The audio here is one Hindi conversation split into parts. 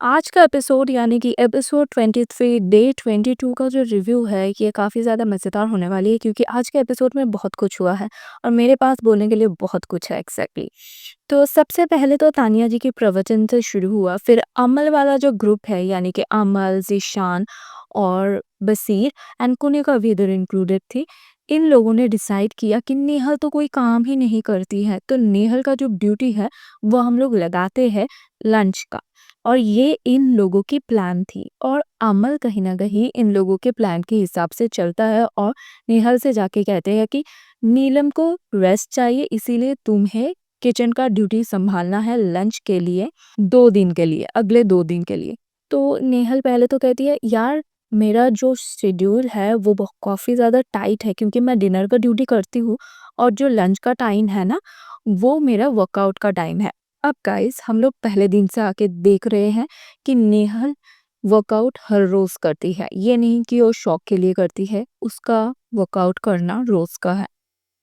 आज का एपिसोड यानी कि एपिसोड 23 डे 22 का जो रिव्यू है ये काफ़ी ज़्यादा मज़ेदार होने वाली है क्योंकि आज के एपिसोड में बहुत कुछ हुआ है और मेरे पास बोलने के लिए बहुत कुछ है एग्जैक्टली। तो सबसे पहले तो तानिया जी के प्रवचन से शुरू हुआ, फिर अमल वाला जो ग्रुप है यानी कि अमल, ज़ीशान और बसीर एंड कुनिका भी इधर इंक्लूडेड थी। इन लोगों ने डिसाइड किया कि नेहल तो कोई काम ही नहीं करती है, तो नेहल का जो ड्यूटी है वो हम लोग लगाते हैं लंच का। और ये इन लोगों की प्लान थी और अमल कहीं ना कहीं इन लोगों के प्लान के हिसाब से चलता है और नेहल से जाके कहते हैं कि नीलम को रेस्ट चाहिए, इसीलिए तुम्हें किचन का ड्यूटी संभालना है लंच के लिए, 2 दिन के लिए, अगले 2 दिन के लिए। तो नेहल पहले तो कहती है यार मेरा जो शेड्यूल है वो काफ़ी ज़्यादा टाइट है क्योंकि मैं डिनर का ड्यूटी करती हूँ और जो लंच का टाइम है ना वो मेरा वर्कआउट का टाइम है। अब गाइस हम लोग पहले दिन से आके देख रहे हैं कि नेहल वर्कआउट हर रोज करती है, ये नहीं कि वो शौक के लिए करती है, उसका वर्कआउट करना रोज का है।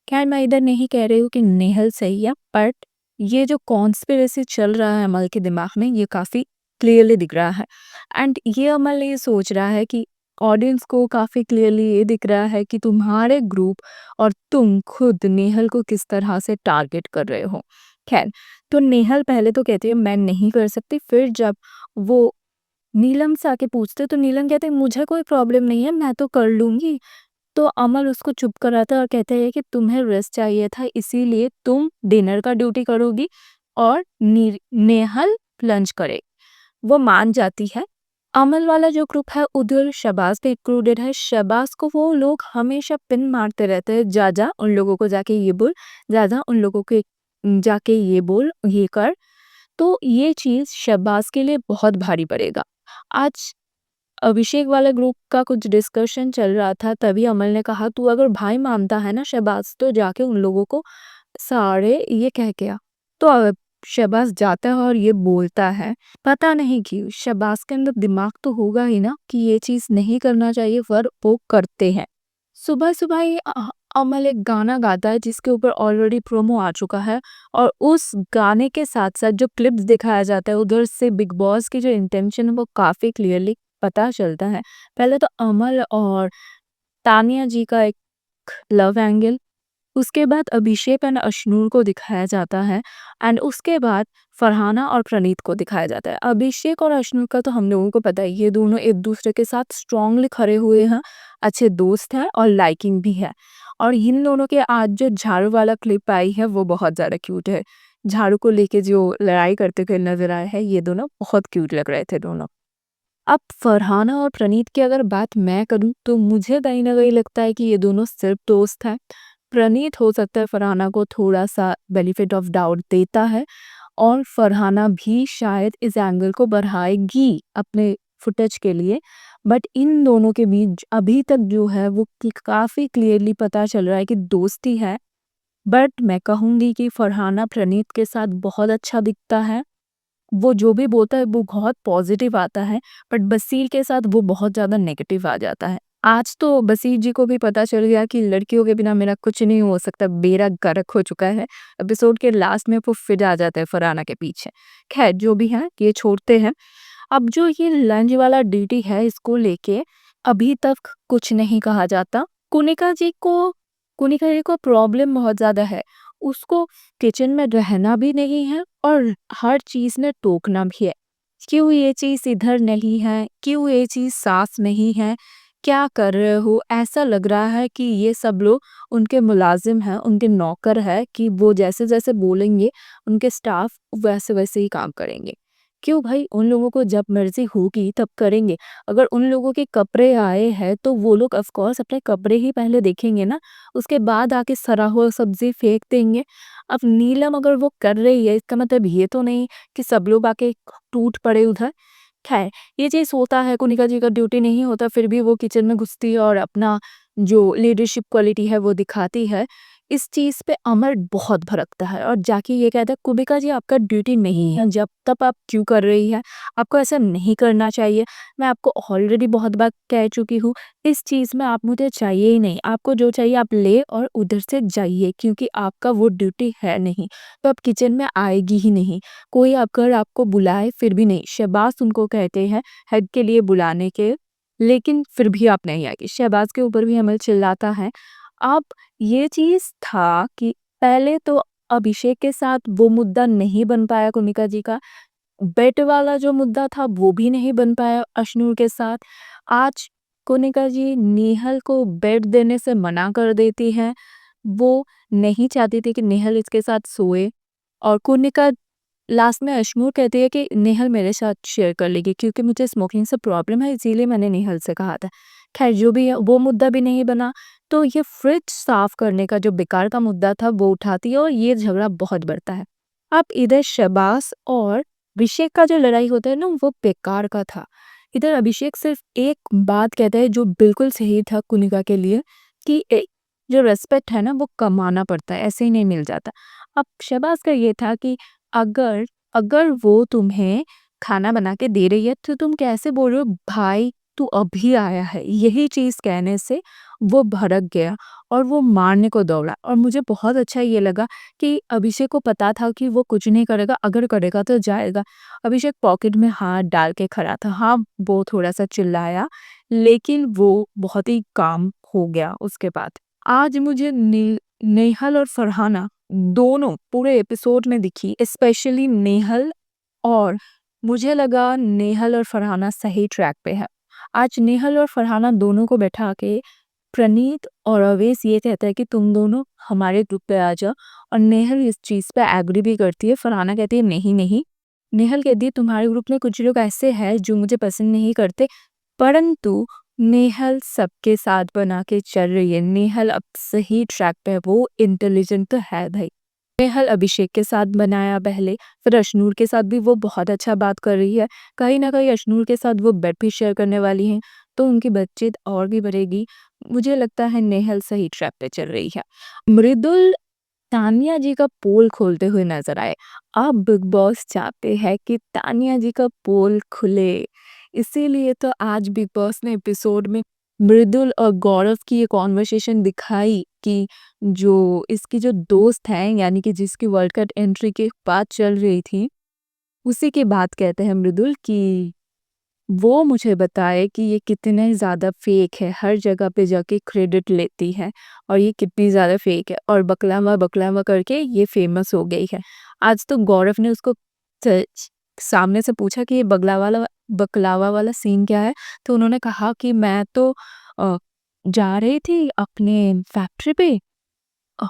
खैर मैं इधर नहीं कह रही हूँ कि नेहल सही है, बट ये जो कॉन्स्पिरेसी चल रहा है अमल के दिमाग में ये काफी क्लियरली दिख रहा है। एंड ये अमल ये सोच रहा है कि ऑडियंस को काफी क्लियरली ये दिख रहा है कि तुम्हारे ग्रुप और तुम खुद नेहल को किस तरह से टारगेट कर रहे हो। खैर, तो नेहल पहले तो कहती है मैं नहीं कर सकती, फिर जब वो नीलम से आके पूछते तो नीलम कहते मुझे कोई प्रॉब्लम नहीं है, मैं तो कर लूंगी। तो अमल उसको चुप कराता है और कहते हैं कि तुम्हें रेस्ट चाहिए था, इसीलिए तुम डिनर का ड्यूटी करोगी और नेहल लंच करे। वो मान जाती है। अमल वाला जो ग्रुप है उधर शबाज पे इंक्लूडेड है। शबाज को वो लोग हमेशा पिन मारते रहते हैं, जा जा उन लोगों को जाके ये बोल, जा जा उन लोगों के जाके ये बोल, ये कर। तो ये चीज शबाज के लिए बहुत भारी पड़ेगा। आज अभिषेक वाले ग्रुप का कुछ डिस्कशन चल रहा था, तभी अमल ने कहा तू अगर भाई मानता है ना शहबाज तो जाके उन लोगों को सारे ये कह के आ। तो शहबाज जाता है और ये बोलता है, पता नहीं क्यों शहबाज के अंदर दिमाग तो होगा ही ना कि ये चीज नहीं करना चाहिए, पर वो करते हैं। सुबह सुबह ये अमल एक गाना गाता है जिसके ऊपर ऑलरेडी प्रोमो आ चुका है और उस गाने के साथ साथ जो क्लिप्स दिखाया जाता है उधर से बिग बॉस की जो इंटेंशन है वो काफी क्लियरली पता चलता है। पहले तो अमल और तानिया जी का एक लव एंगल, उसके बाद अभिषेक एंड अश्नूर को दिखाया जाता है एंड उसके बाद फरहाना और प्रणीत को दिखाया जाता है। अभिषेक और अश्नूर का तो हम लोगों को पता है, ये दोनों एक दूसरे के साथ स्ट्रांगली खड़े हुए हैं, अच्छे दोस्त हैं और लाइकिंग भी है। और इन दोनों के आज जो झाड़ू वाला क्लिप आई है वो बहुत ज़्यादा क्यूट है। झाड़ू को लेके जो लड़ाई करते हुए नजर आए हैं ये दोनों बहुत क्यूट लग रहे थे दोनों। अब फरहाना और प्रणीत की अगर बात मैं करूं तो मुझे कहीं ना कहीं लगता है कि ये दोनों सिर्फ दोस्त हैं। प्रणीत हो सकता है फरहाना को थोड़ा सा बेनिफिट ऑफ डाउट देता है और फरहाना भी शायद इस एंगल को बढ़ाएगी अपने फुटेज के लिए। बट इन दोनों के बीच अभी तक जो है वो काफी क्लियरली पता चल रहा है कि दोस्ती है। बट मैं कहूंगी कि फरहाना प्रणीत के साथ बहुत अच्छा दिखता है, वो जो भी बोलता है वो बहुत पॉजिटिव आता है। बट बसीर के साथ वो बहुत ज़्यादा नेगेटिव आ जाता है। आज तो बसीर जी को भी पता चल गया कि लड़कियों के बिना मेरा कुछ नहीं हो सकता, बेड़ा गर्क हो चुका है। एपिसोड के लास्ट में वो फिर आ जाता है फरहाना के पीछे। खैर जो भी है ये छोड़ते हैं। अब जो ये लंच वाला ड्यूटी है इसको लेके अभी तक कुछ नहीं कहा जाता। कुनिका जी को कुनिका जी को प्रॉब्लम बहुत ज़्यादा है। उसको किचन में रहना भी नहीं है और हर चीज में टोकना भी है। क्यों ये चीज इधर नहीं है, क्यों ये चीज साफ नहीं है, क्या कर रहे हो। ऐसा लग रहा है कि ये सब लोग उनके मुलाजिम हैं, उनके नौकर है कि वो जैसे जैसे बोलेंगे उनके स्टाफ वैसे वैसे ही काम करेंगे। क्यों भाई, उन लोगों को जब मर्जी होगी तब करेंगे। अगर उन लोगों के कपड़े आए हैं तो वो लोग ऑफ कोर्स अपने कपड़े ही पहले देखेंगे ना, उसके बाद आके सड़ा हुआ सब्जी फेंक देंगे। अब नीलम अगर वो कर रही है इसका मतलब ये तो नहीं कि सब लोग आके टूट पड़े उधर। खैर ये चीज होता है, कुनिका जी का ड्यूटी नहीं होता फिर भी वो किचन में घुसती है और अपना जो लीडरशिप क्वालिटी है वो दिखाती है। इस चीज़ पे अमर बहुत भड़कता है और जाके ये कहता है, "कुबिका जी आपका ड्यूटी नहीं है, जब तब आप क्यों कर रही हैं? आपको ऐसा नहीं करना चाहिए। मैं आपको ऑलरेडी बहुत बार कह चुकी हूँ, इस चीज़ में आप मुझे चाहिए ही नहीं। आपको जो चाहिए आप ले और उधर से जाइए क्योंकि आपका वो ड्यूटी है नहीं, तो आप किचन में आएगी ही नहीं। कोई अगर आपको बुलाए फिर भी नहीं।" शहबाज़ उनको कहते हैं हेड के लिए बुलाने के, लेकिन फिर भी आप नहीं आएगी। शहबाज़ के ऊपर भी अमल चिल्लाता है। अब ये चीज़ था कि पहले तो अभिषेक के साथ वो मुद्दा नहीं बन पाया कुनिका जी का, बेट वाला जो मुद्दा था वो भी नहीं बन पाया अशनूर के साथ। आज कुनिका जी नेहल को बेट देने से मना कर देती हैं। वो नहीं चाहती थी कि नेहल इसके साथ सोए और कुनिका लास्ट में अशनूर कहती है कि नेहल मेरे साथ शेयर कर लेगी क्योंकि मुझे स्मोकिंग से प्रॉब्लम है, इसीलिए मैंने नेहल से कहा था। खैर जो भी है वो मुद्दा भी नहीं बना, तो ये फ्रिज साफ करने का जो बेकार का मुद्दा था वो उठाती है और ये झगड़ा बहुत बढ़ता है। अब इधर शहबाज और अभिषेक का जो लड़ाई होता है ना वो बेकार का था। इधर अभिषेक सिर्फ एक बात कहता है जो बिल्कुल सही था कुनिका के लिए कि जो रेस्पेक्ट है ना वो कमाना पड़ता है, ऐसे ही नहीं मिल जाता। अब शहबाज का ये था कि अगर अगर वो तुम्हें खाना बना के दे रही है तो तुम कैसे बोल रहे हो भाई तू अभी आया है, यही चीज कहने से वो भड़क गया और वो मारने को दौड़ा। और मुझे बहुत अच्छा ये लगा कि अभिषेक को पता था कि वो कुछ नहीं करेगा, अगर करेगा तो जाएगा। अभिषेक पॉकेट में हाथ डाल के खड़ा था। हाँ, वो थोड़ा सा चिल्लाया लेकिन वो बहुत ही काम हो गया उसके बाद। आज मुझे नेहल और फरहाना दोनों पूरे एपिसोड में दिखी, स्पेशली नेहल, और मुझे लगा नेहल और फरहाना सही ट्रैक पे है। आज नेहल और फरहाना दोनों को बैठा के प्रणीत और अवेश ये कहता है कि तुम दोनों हमारे ग्रुप पे आ जाओ, और नेहल इस चीज़ पे एग्री भी करती है। फरहाना कहती है नहीं नहीं, नेहल कहती है तुम्हारे ग्रुप में कुछ लोग ऐसे हैं जो मुझे पसंद नहीं करते, परंतु नेहल सबके साथ बना के चल रही है। नेहल अब सही ट्रैक पे है, वो इंटेलिजेंट तो है भाई। नेहल अभिषेक के साथ बनाया पहले, फिर अशनूर के साथ भी वो बहुत अच्छा बात कर रही है। कहीं ना कहीं अशनूर के साथ वो बेड भी शेयर करने वाली हैं, तो उनकी बातचीत और भी बढ़ेगी। मुझे लगता है नेहल सही ट्रैक पे चल रही है। मृदुल तानिया जी का पोल खोलते हुए नजर आए। अब बिग बॉस चाहते हैं कि तानिया जी का पोल खुले, इसीलिए तो आज बिग बॉस ने एपिसोड में मृदुल और गौरव की ये कॉन्वर्सेशन दिखाई कि जो इसकी जो दोस्त है यानी कि जिसकी वर्ल्ड कप एंट्री के बात चल रही थी, उसी की बात कहते हैं मृदुल कि वो मुझे बताए कि ये कितने ज़्यादा फेक है, हर जगह पे जाके क्रेडिट लेती है और ये कितनी ज़्यादा फेक है और बकलावा बकलावा करके ये फेमस हो गई है। आज तो गौरव ने उसको च- सामने से पूछा कि ये बकलावा वाला सीन क्या है, तो उन्होंने कहा कि मैं तो अ, जा रही थी अपने फैक्ट्री पे, अ,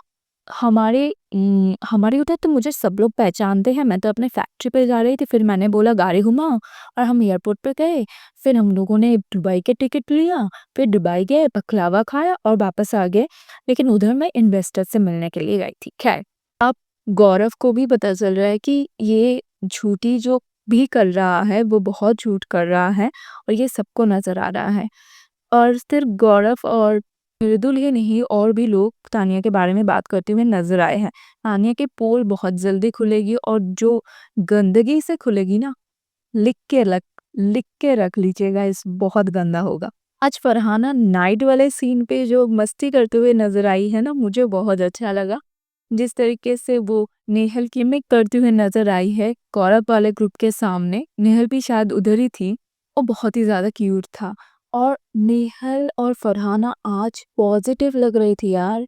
हमारे उधर तो मुझे सब लोग पहचानते हैं, मैं तो अपने फैक्ट्री पे जा रही थी, फिर मैंने बोला गाड़ी घुमाओ और हम एयरपोर्ट पे गए। फिर हम लोगों ने दुबई के टिकट लिया, फिर दुबई गए, बकलावा खाया और वापस आ गए। लेकिन उधर मैं इन्वेस्टर से मिलने के लिए गई थी। खैर, अब गौरव को भी पता चल रहा है कि ये झूठी जो भी कर रहा है वो बहुत झूठ कर रहा है और ये सबको नजर आ रहा है। और सिर्फ गौरव और मृदुल ही नहीं, और भी लोग तानिया के बारे में बात करते हुए नजर आए हैं। तानिया की पोल बहुत जल्दी खुलेगी और जो गंदगी से खुलेगी ना, लिख के रख लिख के रख लीजिएगा, इस बहुत गंदा होगा। आज फरहाना नाइट वाले सीन पे जो मस्ती करते हुए नजर आई है ना, मुझे बहुत अच्छा लगा। जिस तरीके से वो नेहल की मिक करती हुई नजर आई है गौरव वाले ग्रुप के सामने, नेहल भी शायद उधर ही थी, वो बहुत ही ज्यादा क्यूट था। और नेहल और फरहाना आज पॉजिटिव लग रही थी यार।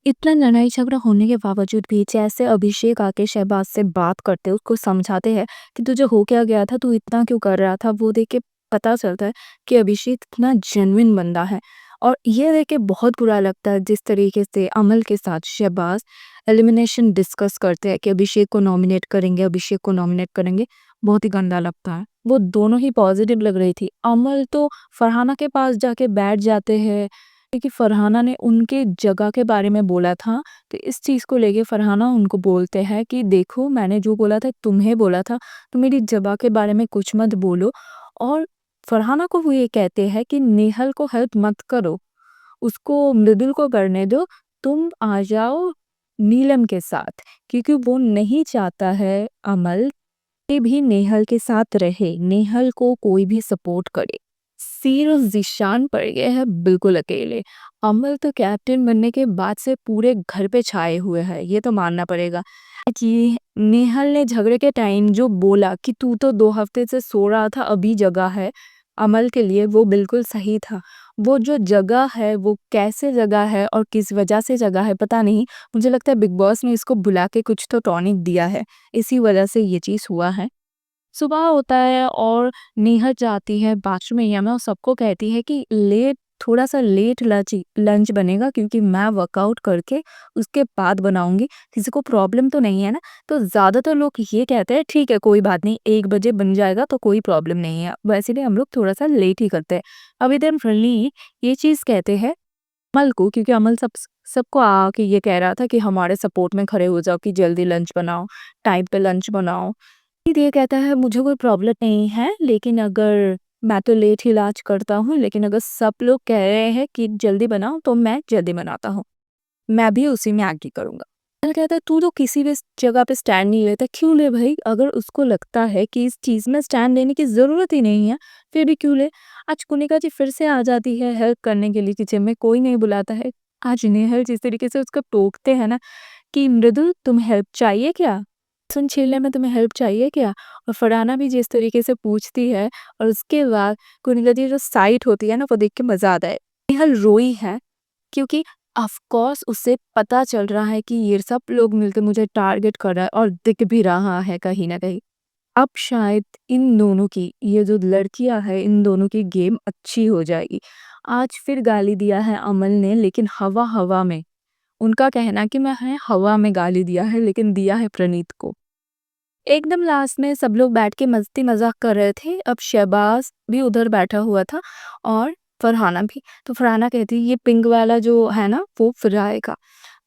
इतना लड़ाई झगड़ा होने के बावजूद भी जैसे अभिषेक आके शहबाज से बात करते उसको समझाते हैं कि तुझे हो क्या गया था, तू इतना क्यों कर रहा था, वो देख के पता चलता है कि अभिषेक इतना जेन्युइन बंदा है। और ये देख के बहुत बुरा लगता है जिस तरीके से अमल के साथ शहबाज एलिमिनेशन डिस्कस करते हैं कि अभिषेक को नॉमिनेट करेंगे, अभिषेक को नॉमिनेट करेंगे। बहुत ही गंदा लगता है। वो दोनों ही पॉजिटिव लग रही थी। अमल तो फरहाना के पास जाके बैठ जाते हैं क्योंकि फरहाना ने उनके जगह के बारे में बोला था, तो इस चीज़ को लेके फरहाना उनको बोलते हैं कि देखो मैंने जो बोला था तुम्हें बोला था, तुम मेरी जगह के बारे में कुछ मत बोलो। और फरहाना को वो ये कहते हैं कि नेहल को हेल्प मत करो, उसको मृदुल को करने दो, तुम आ जाओ नीलम के साथ, क्योंकि वो नहीं चाहता है अमल ये भी नेहल के साथ रहे, नेहल को कोई भी सपोर्ट करे। सिर्फ ज़ीशान पड़ गए हैं बिल्कुल अकेले। अमल तो कैप्टन बनने के बाद से पूरे घर पे छाए हुए हैं, ये तो मानना पड़ेगा। कि नेहल ने झगड़े के टाइम जो बोला कि तू तो 2 हफ्ते से सो रहा था, अभी जगा है अमल के लिए, वो बिल्कुल सही था। वो जो जगह है, वो कैसे जगह है और किस वजह से जगह है पता नहीं। मुझे लगता है बिग बॉस ने इसको बुला के कुछ तो टॉनिक दिया है, इसी वजह से ये चीज़ हुआ है। सुबह होता है और नेहा जाती है बाथरूम एरिया में और सबको कहती है कि थोड़ा सा लेट लंच बनेगा, क्योंकि मैं वर्कआउट करके उसके बाद बनाऊंगी, किसी को प्रॉब्लम तो नहीं है ना। तो ज़्यादातर लोग ये कहते हैं ठीक है कोई बात नहीं, 1 बजे बन जाएगा तो कोई प्रॉब्लम नहीं है, वैसे भी हम लोग थोड़ा सा लेट ही करते हैं। अभी देन फ्रेंडली ये चीज़ कहते हैं अमल को, क्योंकि अमल सबको आके ये कह रहा था कि हमारे सपोर्ट में खड़े हो जाओ कि जल्दी लंच बनाओ, टाइम पे लंच बनाओ। फिर ये कहता है मुझे कोई प्रॉब्लम नहीं है, लेकिन अगर मैं तो लेट ही लंच करता हूँ, लेकिन अगर सब लोग कह रहे हैं कि जल्दी बनाओ तो मैं जल्दी बनाता हूँ, मैं भी उसी में एग्री करूंगा। अमल कहता है तू तो किसी भी जगह पे स्टैंड नहीं लेता, क्यों ले भाई? अगर उसको लगता है कि इस चीज में स्टैंड लेने की जरूरत ही नहीं है, फिर भी क्यों ले? आज कुनिका जी फिर से आ जाती है हेल्प करने के लिए, किचन में कोई नहीं बुलाता है। आज नेहल जिस तरीके से उसको टोकते हैं ना कि मृदुल तुम हेल्प चाहिए क्या, लहसुन छीलने में तुम्हें हेल्प चाहिए क्या? और फरहाना भी जिस तरीके से पूछती है, और उसके बाद कुनिका जी जो साइट होती है ना, वो देख के मजा आता है। नेहल रोई है क्योंकि ऑफ कोर्स उसे पता चल रहा है कि ये सब लोग मिलकर मुझे टारगेट कर रहा है, और दिख भी रहा है कहीं ना कहीं। अब शायद इन दोनों की, ये जो लड़कियां है, इन दोनों की गेम अच्छी हो जाएगी। आज फिर गाली दिया है अमल ने, लेकिन हवा हवा में। उनका कहना कि मैं है हवा में गाली दिया है, लेकिन दिया है प्रणीत को। एकदम लास्ट में सब लोग बैठ के मस्ती मजाक कर रहे थे। अब शहबाज भी उधर बैठा हुआ था और फरहाना भी। तो फरहाना कहती ये पिंक वाला जो है ना वो फिर आएगा।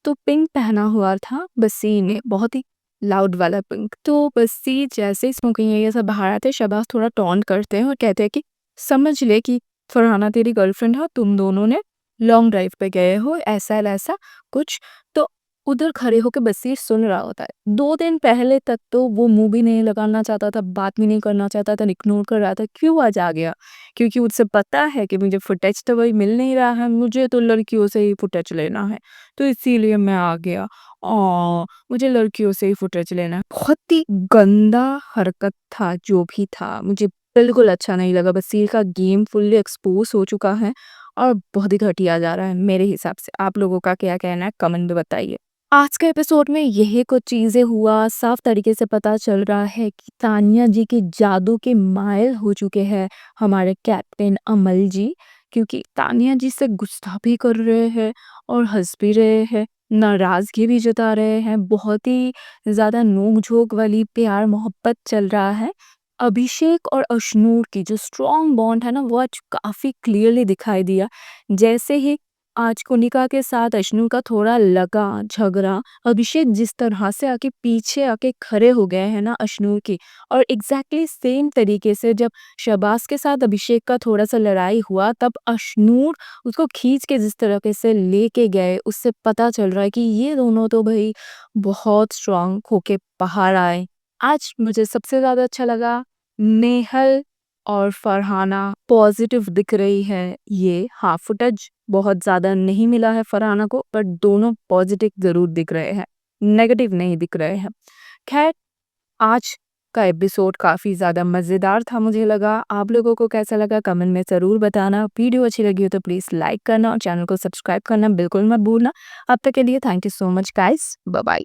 तो पिंक पहना हुआ था बस्सी ने, बहुत ही लाउड वाला पिंक। तो बस्सी जैसे ही स्मोकिंग एरिया से बाहर आते, शहबाज थोड़ा टॉन्ट करते हैं और कहते हैं कि समझ ले कि फरहाना तेरी गर्लफ्रेंड है, तुम दोनों ने लॉन्ग ड्राइव पे गए हो, ऐसा ऐसा कुछ। तो उधर खड़े होकर बशीर सुन रहा होता है। 2 दिन पहले तक तो वो मुंह भी नहीं लगाना चाहता था, बात भी नहीं करना चाहता था, इग्नोर कर रहा था। क्यों आज आ गया? क्योंकि उसे पता है कि मुझे फुटेज तो वही मिल नहीं रहा है, मुझे तो लड़कियों से ही फुटेज लेना है, तो इसीलिए मैं आ गया। मुझे लड़कियों से ही फुटेज लेना है। बहुत ही गंदा हरकत था जो भी था, मुझे बिल्कुल अच्छा नहीं लगा। बशीर का गेम फुल्ली एक्सपोज हो चुका है और बहुत ही घटिया जा रहा है मेरे हिसाब से। आप लोगों का क्या कहना है कमेंट में बताइए। आज के एपिसोड में यही कुछ चीजें हुआ, साफ तरीके से पता चल रहा है कि तानिया जी के जादू के मायल हो चुके हैं हमारे कैप्टन अमल जी, क्योंकि तानिया जी से गुस्सा भी कर रहे हैं और हंस भी रहे हैं, नाराजगी भी जता रहे हैं। बहुत ही ज्यादा नोक झोंक वाली प्यार मोहब्बत चल रहा है। अभिषेक और अशनूर की जो स्ट्रॉन्ग बॉन्ड है ना, वो आज काफी क्लियरली दिखाई दिया। जैसे ही आज कोनिका के साथ अश्नु का थोड़ा लगा झगड़ा, अभिषेक जिस तरह से आके पीछे आके खड़े हो गए हैं ना अश्नु की, और एग्जैक्टली सेम तरीके से जब शहबाज के साथ अभिषेक का थोड़ा सा लड़ाई हुआ, तब अश्नूर उसको खींच के जिस तरीके से लेके गए, उससे पता चल रहा है कि ये दोनों तो भाई बहुत स्ट्रांग होके बाहर आए। आज मुझे सबसे ज्यादा अच्छा लगा नेहल और फरहाना पॉजिटिव दिख रही है। ये हाँ, फुटेज बहुत ज़्यादा नहीं मिला है फरहाना को, बट दोनों पॉजिटिव ज़रूर दिख रहे हैं, नेगेटिव नहीं दिख रहे हैं। खैर, आज का एपिसोड काफ़ी ज़्यादा मज़ेदार था मुझे लगा। आप लोगों को कैसा लगा कमेंट में ज़रूर बताना। वीडियो अच्छी लगी हो तो प्लीज़ लाइक करना और चैनल को सब्सक्राइब करना बिल्कुल मत भूलना। अब तक के लिए thank you so much guys, bye bye.